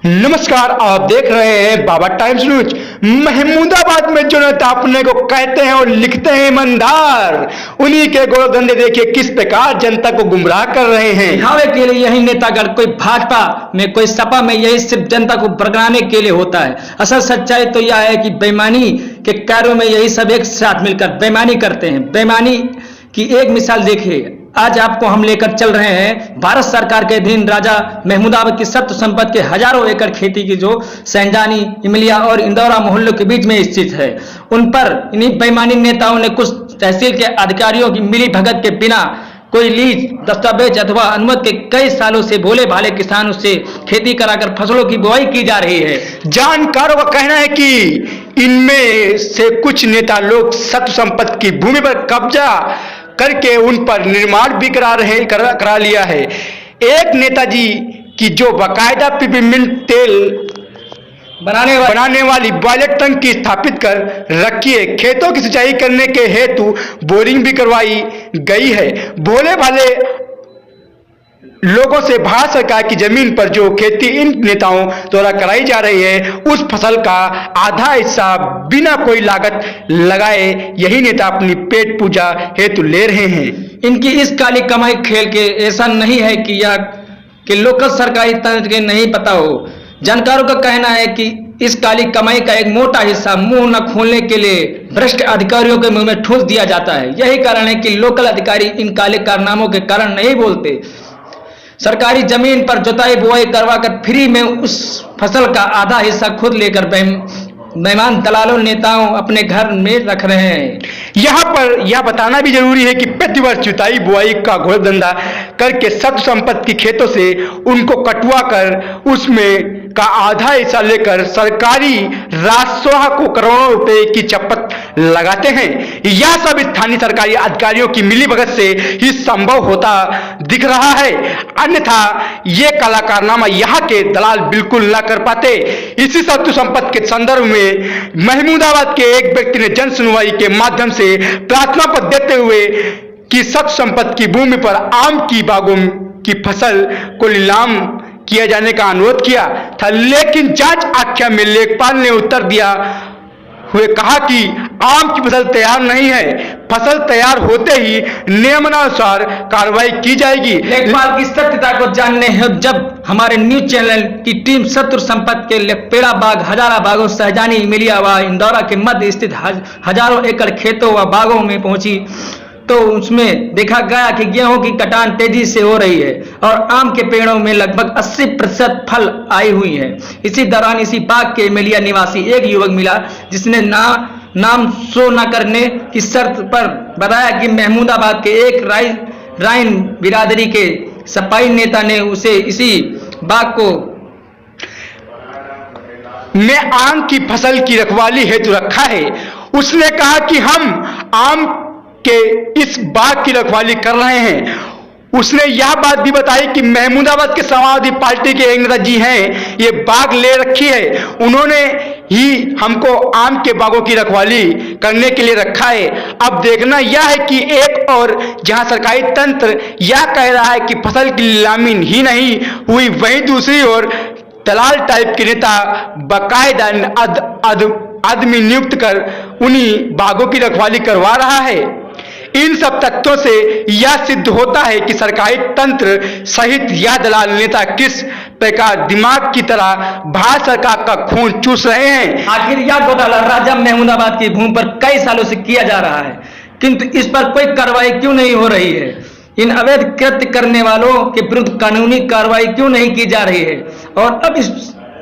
नमस्कार, आप देख रहे हैं बाबा टाइम्स न्यूज। महमूदाबाद में जो नेता अपने को कहते हैं और लिखते हैं ईमानदार, उन्हीं के गोलधंधे देखिए किस प्रकार जनता को गुमराह कर रहे हैं। दिखावे के लिए यही नेतागण कोई भाजपा में कोई सपा में यही सिर्फ जनता को भड़काने के लिए होता है। असल सच्चाई तो यह है कि बेईमानी के कार्यों में यही सब एक साथ मिलकर बेईमानी करते हैं। बेईमानी की एक मिसाल देखिए, आज आपको हम लेकर चल रहे हैं भारत सरकार के अधीन राजा महमूदाबाद की सत्व संपत्ति के हजारों एकड़ खेती की जो सैंजानी, इमलिया और इंदौरा मोहल्लों के बीच में स्थित है, उन पर इन्हीं बेईमानी नेताओं ने कुछ तहसील के अधिकारियों की मिली भगत के बिना कोई लीज दस्तावेज अथवा अनुमति के कई सालों से भोले भाले किसानों से खेती कराकर फसलों की बुआई की जा रही है। जानकारों का कहना है कि इनमें से कुछ नेता लोग सत्व संपत्ति की भूमि पर कब्जा करके उन पर निर्माण भी करा लिया है। एक नेताजी की जो बाकायदा पिपरमिंट तेल बनाने वाली बॉयलर टंकी स्थापित कर रखी है। खेतों की सिंचाई करने के हेतु बोरिंग भी करवाई गई है। भोले भाले लोगों से भारत सरकार की जमीन पर जो खेती इन नेताओं द्वारा कराई जा रही है, उस फसल का आधा हिस्सा बिना कोई लागत लगाए यही नेता अपनी पेट पूजा हेतु ले रहे हैं। इनकी इस काली कमाई खेल के ऐसा नहीं है कि यह कि लोकल सरकारी तंत्र के नहीं पता हो। जानकारों का कहना है कि इस काली कमाई का एक मोटा हिस्सा मुंह न खोलने के लिए भ्रष्ट अधिकारियों के मुंह में ठूस दिया जाता है। यही कारण है कि लोकल अधिकारी इन काले कारनामों के कारण नहीं बोलते। सरकारी जमीन पर जुताई बुआई करवाकर फ्री में उस फसल का आधा हिस्सा खुद लेकर बेईमान दलालों नेताओं अपने घर में रख रहे हैं। यहाँ पर यह बताना भी जरूरी है कि प्रतिवर्ष जुताई बुआई का घोर धंधा करके सत्व संपत्ति की खेतों से उनको कटवा कर उसमें का आधा हिस्सा लेकर सरकारी राजस्व को करोड़ों रुपए की चपत लगाते हैं। यह सब स्थानीय सरकारी अधिकारियों की मिलीभगत से ही संभव होता दिख रहा है, अन्यथा ये काला कारनामा यहाँ के दलाल बिल्कुल न कर पाते। इसी सत्व संपत्ति के संदर्भ में महमूदाबाद के एक व्यक्ति ने जन सुनवाई के माध्यम से प्रार्थना पत्र देते हुए कि सत्व संपत्ति की भूमि पर आम की बागों की फसल को नीलाम किया जाने का अनुरोध किया था, लेकिन जांच आख्या में लेखपाल ने उत्तर दिया हुए कहा कि आम की फसल तैयार नहीं है, फसल तैयार होते ही नियमानुसार कार्रवाई की जाएगी। लेखपाल की सत्यता को जानने हैं जब हमारे न्यूज चैनल की टीम सत्व संपत्ति के लेपेड़ा बाग, हजारा बागों, सहजानी, इमलिया व इंदौरा के मध्य स्थित हजारों एकड़ खेतों व बागों में पहुंची तो उसमें देखा गया कि गेहूं की कटान तेजी से हो रही है और आम के पेड़ों में लगभग 80% फल आई हुई है। इसी दौरान इसी बाग के इमलिया निवासी एक युवक मिला जिसने नाम शो न करने की शर्त पर बताया कि महमूदाबाद के एक राइन बिरादरी के सपाई नेता ने उसे इसी बाग को में आम की फसल की रखवाली हेतु रखा है। उसने कहा कि हम आम के इस बाग की रखवाली कर रहे हैं। उसने यह बात भी बताई कि महमूदाबाद के समाजवादी पार्टी के एक नेता जी हैं, ये बाग ले रखी है, उन्होंने ही हमको आम के बागों की रखवाली करने के लिए रखा है। अब देखना यह है कि एक और जहां सरकारी तंत्र यह कह रहा है कि फसल की नीलामी ही नहीं हुई, वहीं दूसरी ओर दलाल टाइप के नेता बाकायदा आदमी नियुक्त कर उन्हीं बागों की रखवाली करवा रहा है। इन सब तथ्यों से यह सिद्ध होता है कि सरकारी तंत्र सहित यह दलाल नेता किस प्रकार दिमाग की तरह भारत सरकार का खून चूस रहे हैं। आखिर यह घोटाला राजा महमूदाबाद की भूमि पर कई सालों से किया जा रहा है, किंतु इस पर कोई कार्रवाई क्यों नहीं हो रही है? इन अवैध कृत्य करने वालों के विरुद्ध कानूनी कार्रवाई क्यों नहीं की जा रही है? और अब इस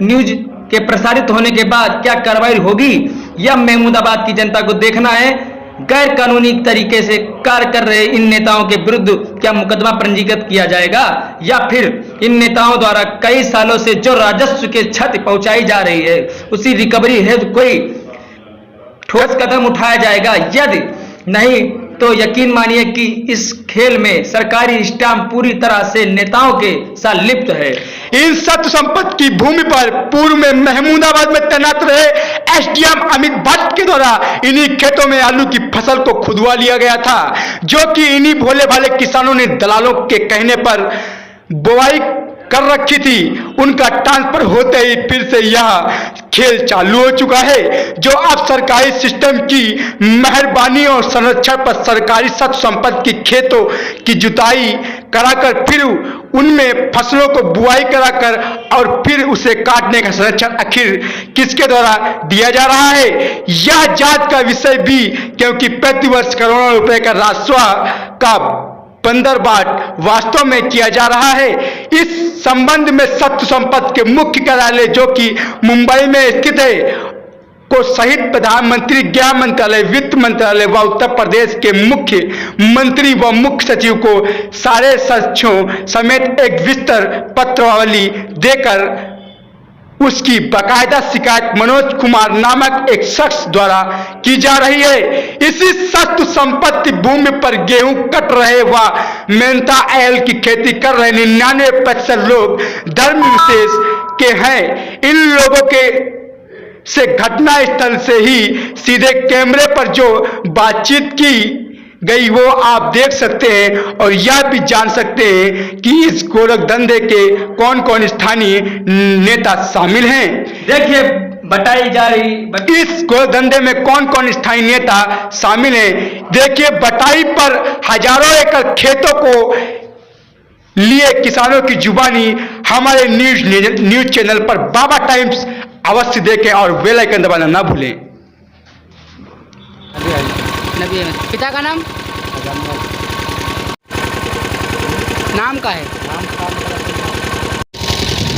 न्यूज के प्रसारित होने के बाद क्या कार्रवाई होगी, यह महमूदाबाद की जनता को देखना है। गैर कानूनी तरीके से कार्य कर रहे इन नेताओं के विरुद्ध क्या मुकदमा पंजीकृत किया जाएगा या फिर इन नेताओं द्वारा कई सालों से जो राजस्व के क्षति पहुंचाई जा रही है उसी रिकवरी हेतु कोई ठोस कदम उठाया जाएगा। यदि नहीं तो यकीन मानिए कि इस खेल में सरकारी स्टाम्प पूरी तरह से नेताओं के साथ लिप्त है। इन सत्व संपत्ति की भूमि पर पूर्व में महमूदाबाद में तैनात रहे एसडीएम अमित भट्ट के द्वारा इन्हीं खेतों में आलू की फसल को खुदवा लिया गया था, जो कि इन्हीं भोले भाले किसानों ने दलालों के कहने पर बुआई कर रखी थी, उनका ट्रांसफर होते ही फिर से यह खेल चालू हो चुका है, जो अब सरकारी सिस्टम की मेहरबानी और संरक्षण पर सरकारी सत्व संपत्ति की खेतों की जुताई कराकर फिर उनमें फसलों को बुआई कराकर और फिर उसे काटने का संरक्षण आखिर किसके द्वारा दिया जा रहा है, यह जांच का विषय भी, क्योंकि प्रतिवर्ष करोड़ों रुपए का राजस्व का बंदरबाट वास्तव में किया जा रहा है। इस संबंध में सत्व संपत्ति के मुख्य कार्यालय जो कि मुंबई में स्थित है को सहित प्रधानमंत्री, गृह मंत्रालय, वित्त मंत्रालय व उत्तर प्रदेश के मुख्य मंत्री व मुख्य सचिव को सारे सचिवों समेत एक विस्तृत पत्रावली देकर उसकी बाकायदा शिकायत मनोज कुमार नामक एक शख्स द्वारा की जा रही है। इसी सत्व संपत्ति भूमि पर गेहूं कट रहे व मेहनता एल की खेती कर रहे 99% लोग धर्म विशेष के हैं। इन लोगों के से घटना स्थल से ही सीधे कैमरे पर जो बातचीत की गई वो आप देख सकते हैं और यह भी जान सकते हैं कि इस गोरख धंधे के कौन कौन स्थानीय नेता शामिल हैं। देखिए बताई जा रही इस गोरख धंधे में कौन कौन स्थानीय नेता शामिल हैं। देखिए, बटाई पर हजारों एकड़ खेतों को लिए किसानों की जुबानी हमारे न्यूज चैनल पर बाबा टाइम्स अवश्य देखें और बेल आइकन दबाना ना भूलें। नबी अहमद। पिता का नाम? नाम का है?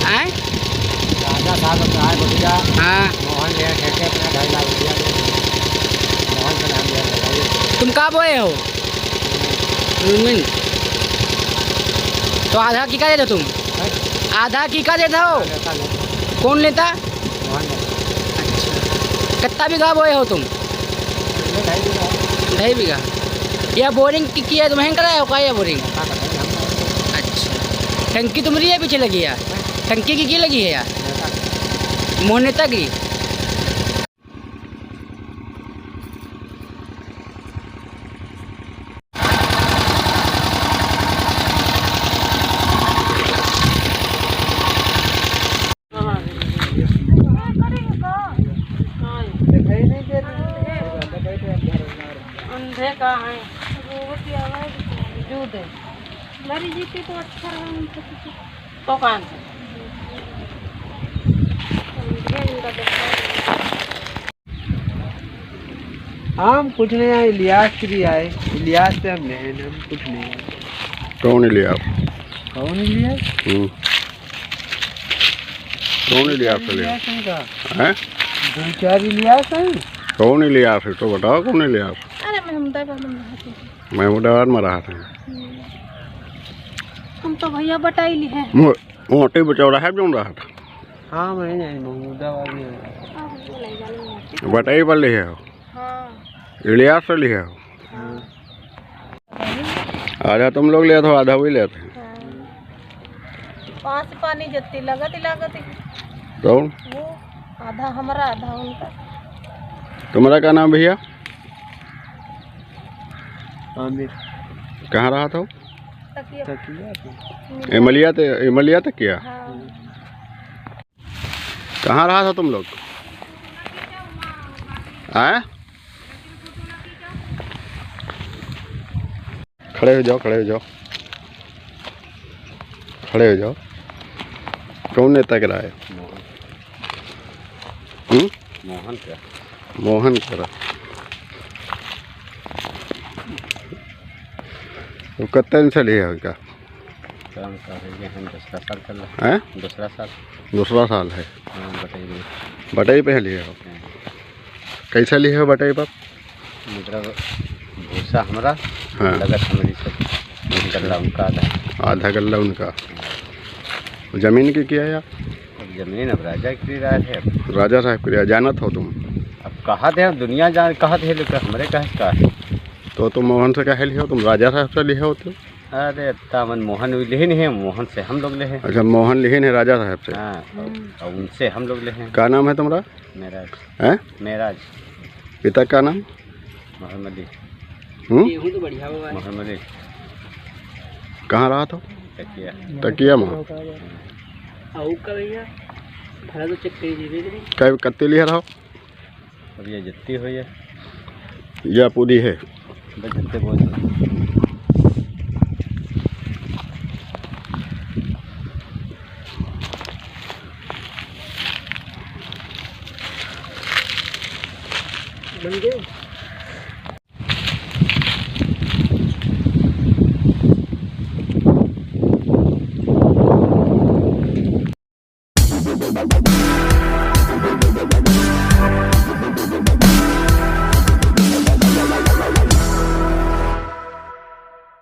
आए? राजा साहब अपना है भतीजा हाँ। मोहन लिया ठेके अपना 2.5 लाख रुपया मोहन का नाम लिया। तुम कहाँ बोए हो? तो आधा की का देते हो तुम? आधा की का देता हो? कौन लेता? मोहन अच्छा, कितना बीघा बोए हो तुम? 2.5 बीघा। यह बोरिंग की है तुम्हें कराया हो? का यह बोरिंग? अच्छा, टंकी तुम्हारी है पीछे लगी है? टंकी की लगी है यार? मोहनेता की। अंधे का है वो की आवाज दूध है मेरी जीती तो अच्छा तो कान से हम कुछ नहीं आए, इलियास भी आए, इलियास से हम नहीं, हम कुछ नहीं आए। कौन इलियास? कौन इलियास? कौन इलियास है? हैं? 2-4 इलियास हैं। कौन इलियास है तो बताओ, कौन इलियास? अरे महमूदाबाद में रहा था। हम तो भैया बटाई ली है मोटे बचौड़ा है जो रहा था। हाँ मैं नहीं, महमूदाबाद में आया। बटाई पर लिखे हो? हाँ। इलियास से लिखे हो? आधा तुम लोग ले तो आधा भी लेते हैं। वहाँ से पानी जत्ती लागत तो वो आधा हमारा आधा उनका। तुम्हारा क्या नाम भैया? आमिर। कहाँ रहा था? तकिया इमलिया तक किया। हाँ। कहाँ रहा था तुम लोग? आए? खड़े हो जाओ, खड़े हो जाओ, खड़े हो जाओ। कौन नेता गिरा है? मोहन क्या? मोहन करा। तो कितने दिन से लिया उनका? दूसरा साल चल रहा है। दूसरा साल है। बटाई पे लिया हो? कैसे लिए हो बटाई पर? मतलब भूसा हमारा, हाँ। लगत हमारी सब गल्ला उनका आधा गल्ला उनका। जमीन की किया यार? अब जमीन अब राजा की राय है। राजा साहब की राय जानत हो तुम? अब कहा थे दुनिया जान कहा थे, लेकिन हमारे कहा का है। तो तुम मोहन से कहे लिखे हो? तुम राजा साहब से लिखे हो? तो अरे तामन मोहन लिहिन है, मोहन से हम लोग ले हैं। अच्छा, मोहन लिहिन है राजा साहब से। हाँ, और उनसे हम लोग ले हैं। क्या नाम है तुम्हारा? मेराज। हैं? मेराज। पिता का नाम? मोहम्मदी। गेहूं तो बढ़िया हुआ है। मोहम्मदी। कहाँ रहा था? तकिया में कई कत्ते लिया रहो अब ये जितनी हुई है या पूरी है बस जितने बहुत बन गए